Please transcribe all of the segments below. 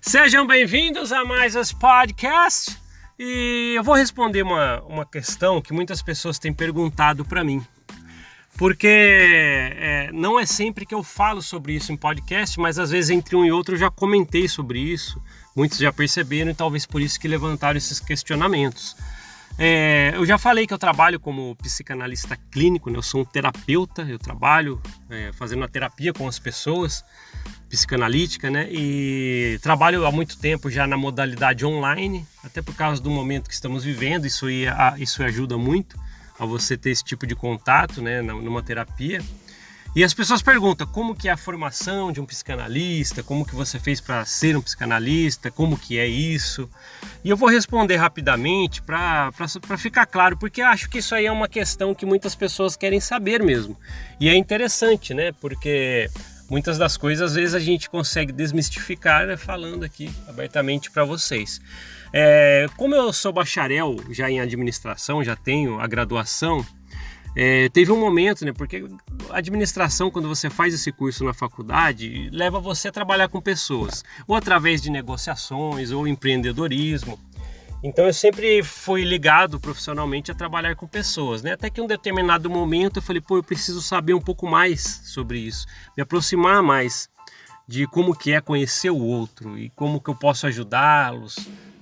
Sejam bem-vindos a mais esse podcast e eu vou responder uma questão que muitas pessoas têm perguntado para mim, porque não é sempre que eu falo sobre isso em podcast, mas às vezes entre um e outro eu já comentei sobre isso, muitos já perceberam e talvez por isso que levantaram esses questionamentos. Eu já falei que eu trabalho como psicanalista clínico, né? Eu sou um terapeuta, eu trabalho fazendo a terapia com as pessoas, psicanalítica, né? E trabalho há muito tempo já na modalidade online, até por causa do momento que estamos vivendo, isso ajuda muito a você ter esse tipo de contato, né? Numa terapia. E as pessoas perguntam como que é a formação de um psicanalista, como que você fez para ser um psicanalista, como que é isso. E eu vou responder rapidamente para ficar claro, porque eu acho que isso aí é uma questão que muitas pessoas querem saber mesmo. E é interessante, né? Porque muitas das coisas às vezes a gente consegue desmistificar, né, falando aqui abertamente para vocês. Como eu sou bacharel já em administração, já tenho a graduação, teve um momento, né, porque a administração, quando você faz esse curso na faculdade, leva você a trabalhar com pessoas, ou através de negociações, ou empreendedorismo. Então eu sempre fui ligado profissionalmente a trabalhar com pessoas, né? Até que em um determinado momento eu falei, eu preciso saber um pouco mais sobre isso, me aproximar mais de como que é conhecer o outro e como que eu posso ajudá-los,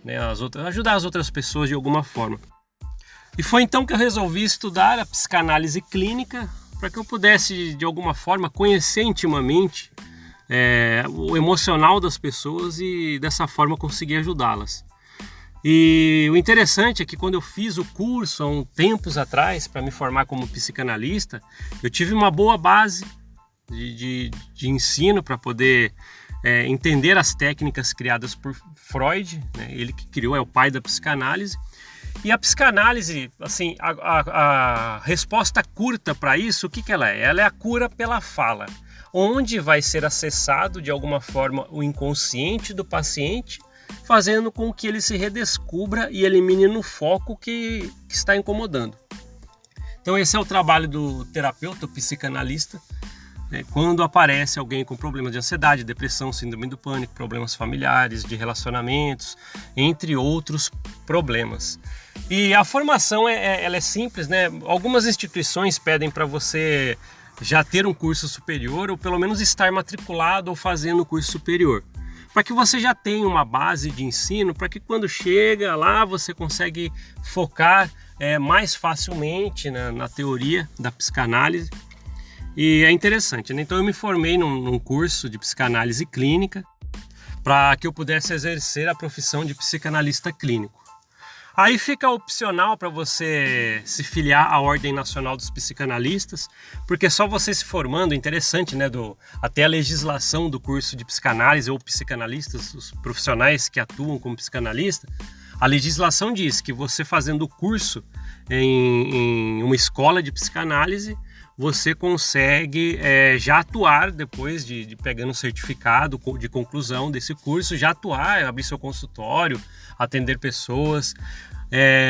né, ajudar as outras pessoas de alguma forma. E foi então que eu resolvi estudar a psicanálise clínica para que eu pudesse, de alguma forma, conhecer intimamente o emocional das pessoas e dessa forma conseguir ajudá-las. E o interessante é que quando eu fiz o curso há tempos atrás para me formar como psicanalista, eu tive uma boa base de ensino para poder entender as técnicas criadas por Freud, né? Ele que criou, é o pai da psicanálise. E a psicanálise, assim, a resposta curta para isso, o que ela é? Ela é a cura pela fala, onde vai ser acessado de alguma forma o inconsciente do paciente, fazendo com que ele se redescubra e elimine no foco que está incomodando. Então esse é o trabalho do terapeuta, o psicanalista, né? Quando aparece alguém com problemas de ansiedade, depressão, síndrome do pânico, problemas familiares, de relacionamentos, entre outros problemas. E a formação ela é simples, né? Algumas instituições pedem para você já ter um curso superior ou pelo menos estar matriculado ou fazendo o curso superior, para que você já tenha uma base de ensino, para que quando chega lá você consegue focar mais facilmente na teoria da psicanálise. E é interessante, né? Então eu me formei num curso de psicanálise clínica para que eu pudesse exercer a profissão de psicanalista clínico. Aí fica opcional para você se filiar à Ordem Nacional dos Psicanalistas, porque só você se formando, interessante, né, até a legislação do curso de psicanálise ou psicanalistas, os profissionais que atuam como psicanalista, a legislação diz que você fazendo o curso em uma escola de psicanálise, você consegue já atuar depois de pegando o certificado de conclusão desse curso, já atuar, abrir seu consultório, atender pessoas.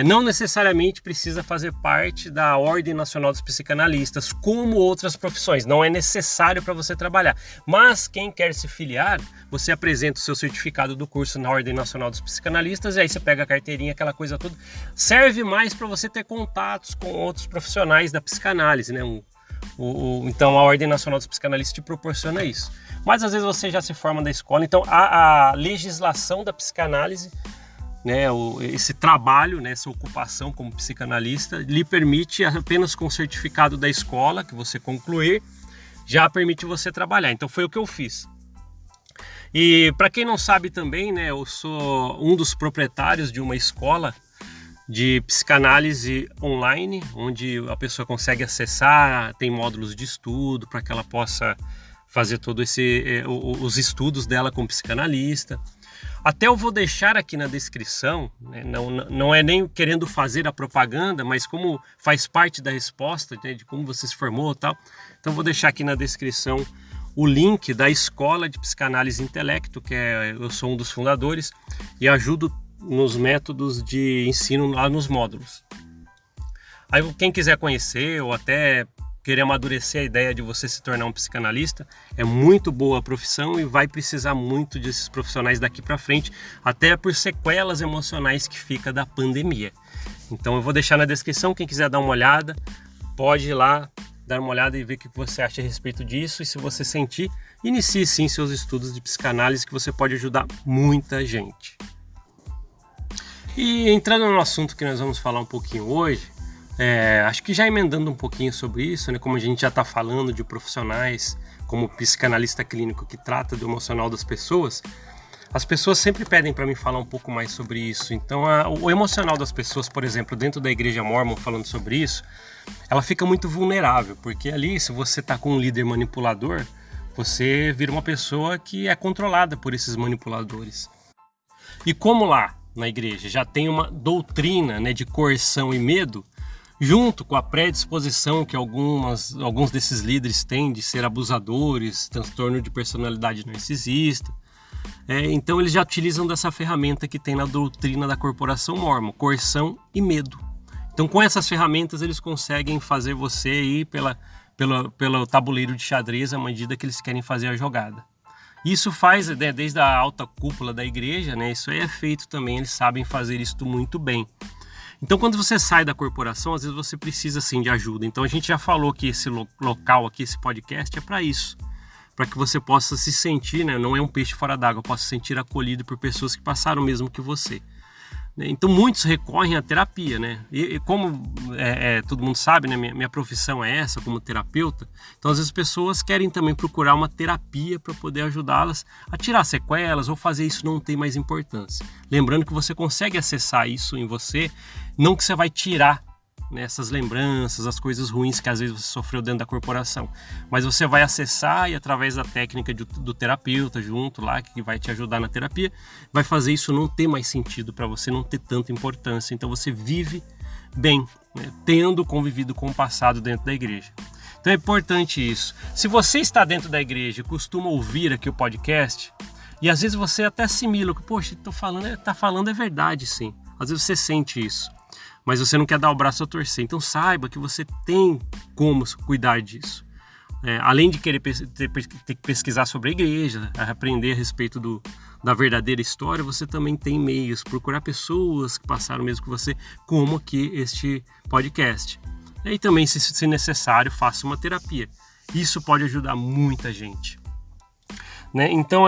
Não necessariamente precisa fazer parte da Ordem Nacional dos Psicanalistas, como outras profissões, não é necessário para você trabalhar. Mas quem quer se filiar, você apresenta o seu certificado do curso na Ordem Nacional dos Psicanalistas e aí você pega a carteirinha, aquela coisa toda. Serve mais para você ter contatos com outros profissionais da psicanálise, né? Então a Ordem Nacional dos Psicanalistas te proporciona isso. Mas às vezes você já se forma da escola, então a legislação da psicanálise, né, esse trabalho, né, essa ocupação como psicanalista, lhe permite apenas com o certificado da escola que você concluir, já permite você trabalhar. Então foi o que eu fiz. E para quem não sabe também, né, eu sou um dos proprietários de uma escola de psicanálise online, onde a pessoa consegue acessar, tem módulos de estudo para que ela possa fazer todo os estudos dela como psicanalista. Até eu vou deixar aqui na descrição, né, não é nem querendo fazer a propaganda, mas como faz parte da resposta, né, de como você se formou e tal, então vou deixar aqui na descrição o link da Escola de Psicanálise Intelecto, que eu sou um dos fundadores e ajudo nos métodos de ensino lá nos módulos. Aí quem quiser conhecer ou até querer amadurecer a ideia de você se tornar um psicanalista. É muito boa a profissão e vai precisar muito desses profissionais daqui para frente, até por sequelas emocionais que fica da pandemia. Então eu vou deixar na descrição, quem quiser dar uma olhada, pode ir lá dar uma olhada e ver o que você acha a respeito disso. E se você sentir, inicie sim seus estudos de psicanálise, que você pode ajudar muita gente. E entrando no assunto que nós vamos falar um pouquinho hoje, acho que já emendando um pouquinho sobre isso, né, como a gente já está falando de profissionais como psicanalista clínico que trata do emocional das pessoas, as pessoas sempre pedem para mim falar um pouco mais sobre isso. Então o emocional das pessoas, por exemplo, dentro da igreja mórmon falando sobre isso, ela fica muito vulnerável, porque ali, se você está com um líder manipulador, você vira uma pessoa que é controlada por esses manipuladores. E como lá na igreja já tem uma doutrina, né, de coerção e medo, junto com a predisposição que alguns desses líderes têm de ser abusadores, transtorno de personalidade narcisista, então eles já utilizam dessa ferramenta que tem na doutrina da corporação mórmon, coerção e medo. Então com essas ferramentas eles conseguem fazer você ir pelo tabuleiro de xadrez à medida que eles querem fazer a jogada. Isso faz, né, desde a alta cúpula da igreja, né, isso aí é feito também, eles sabem fazer isso muito bem. Então quando você sai da corporação, às vezes você precisa sim de ajuda. Então a gente já falou que esse local aqui, esse podcast é para isso, para que você possa se sentir, né, não é um peixe fora d'água, possa se sentir acolhido por pessoas que passaram o mesmo que você. Então muitos recorrem à terapia, né? E como todo mundo sabe, né? Minha profissão é essa, como terapeuta. Então às vezes as pessoas querem também procurar uma terapia para poder ajudá-las a tirar sequelas ou fazer isso não ter mais importância. Lembrando que você consegue acessar isso em você, não que você vai tirar, né, essas lembranças, as coisas ruins que às vezes você sofreu dentro da corporação, mas você vai acessar e através da técnica do terapeuta junto lá, que vai te ajudar na terapia, vai fazer isso não ter mais sentido para você, não ter tanta importância. Então você vive bem, né, tendo convivido com o passado dentro da igreja. Então é importante isso. Se você está dentro da igreja e costuma ouvir aqui o podcast, e às vezes você até assimila que, poxa, tá falando é verdade, sim. Às vezes você sente isso, mas você não quer dar o braço a torcer. Então saiba que você tem como cuidar disso. Além de querer ter que pesquisar sobre a igreja, aprender a respeito da verdadeira história, você também tem meios, procurar pessoas que passaram mesmo que você, como aqui este podcast. E também, se necessário, faça uma terapia. Isso pode ajudar muita gente. Né? Então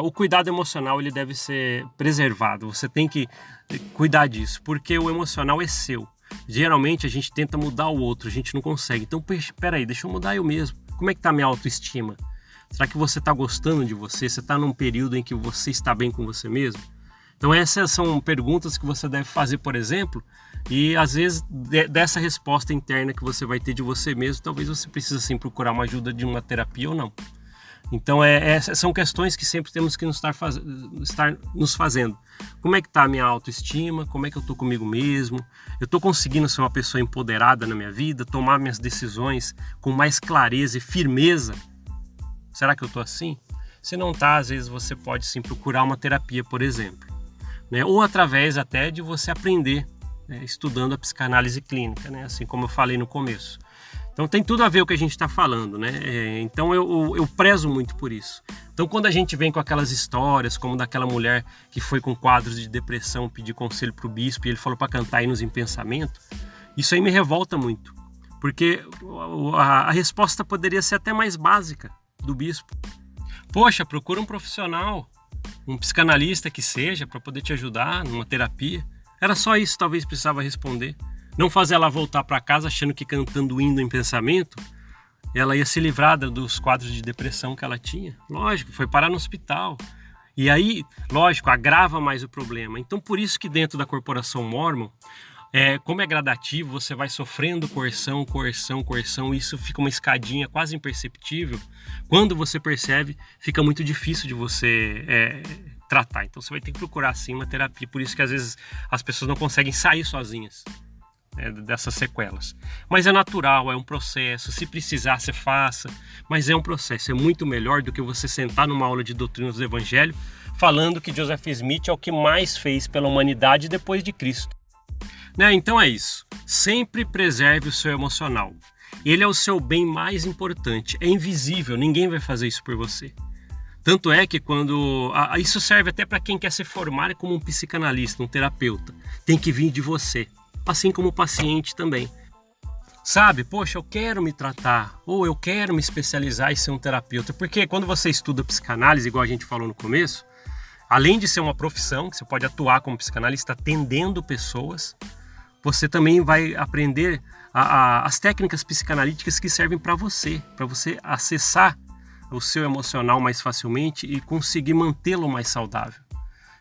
o cuidado emocional ele deve ser preservado, você tem que cuidar disso, porque o emocional é seu. Geralmente a gente tenta mudar o outro, a gente não consegue. Então peraí, deixa eu mudar eu mesmo. Como é que está a minha autoestima? Será que você está gostando de você? Você está num período em que você está bem com você mesmo? Então essas são perguntas que você deve fazer, por exemplo, e às vezes dessa resposta interna que você vai ter de você mesmo, talvez você precise sim procurar uma ajuda de uma terapia ou não. Então são questões que sempre temos que estar nos fazendo. Como é que está a minha autoestima? Como é que eu estou comigo mesmo? Eu estou conseguindo ser uma pessoa empoderada na minha vida? Tomar minhas decisões com mais clareza e firmeza? Será que eu estou assim? Se não está, às vezes você pode sim procurar uma terapia, por exemplo, né? Ou através até de você aprender, né, estudando a psicanálise clínica, né? Assim como eu falei no começo. Então tem tudo a ver com o que a gente está falando, né? Então eu prezo muito por isso. Então quando a gente vem com aquelas histórias, como daquela mulher que foi com quadros de depressão pedir conselho para o bispo e ele falou para cantar hinos em pensamento, isso aí me revolta muito. Porque a resposta poderia ser até mais básica do bispo. Poxa, procura um profissional, um psicanalista que seja, para poder te ajudar numa terapia. Era só isso, talvez precisava responder. Não fazer ela voltar para casa achando que cantando hino em pensamento ela ia se livrar dos quadros de depressão que ela tinha. Lógico, foi parar no hospital. E aí, lógico, agrava mais o problema. Então por isso que dentro da corporação mórmon, como é gradativo, você vai sofrendo coerção, e isso fica uma escadinha quase imperceptível. Quando você percebe, fica muito difícil de você tratar. Então você vai ter que procurar sim uma terapia. Por isso que às vezes as pessoas não conseguem sair sozinhas dessas sequelas. Mas é natural, é um processo. Se precisar, você faça. Mas é um processo. É muito melhor do que você sentar numa aula de doutrinas do Evangelho falando que Joseph Smith é o que mais fez pela humanidade depois de Cristo. Né? Então é isso. Sempre preserve o seu emocional. Ele é o seu bem mais importante. É invisível, ninguém vai fazer isso por você. Tanto é que isso serve até para quem quer se formar como um psicanalista, um terapeuta. Tem que vir de você, assim como o paciente também. Sabe, poxa, eu quero me tratar, ou eu quero me especializar e ser um terapeuta. Porque quando você estuda psicanálise, igual a gente falou no começo, além de ser uma profissão, que você pode atuar como psicanalista atendendo pessoas, você também vai aprender as técnicas psicanalíticas que servem para você acessar o seu emocional mais facilmente e conseguir mantê-lo mais saudável.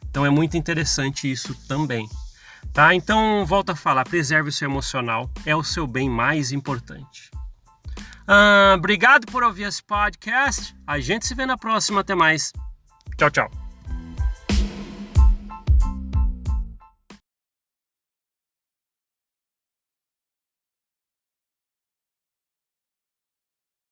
Então é muito interessante isso também. Tá? Então, volto a falar, preserve o seu emocional, é o seu bem mais importante. Obrigado por ouvir esse podcast, a gente se vê na próxima, até mais. Tchau, tchau.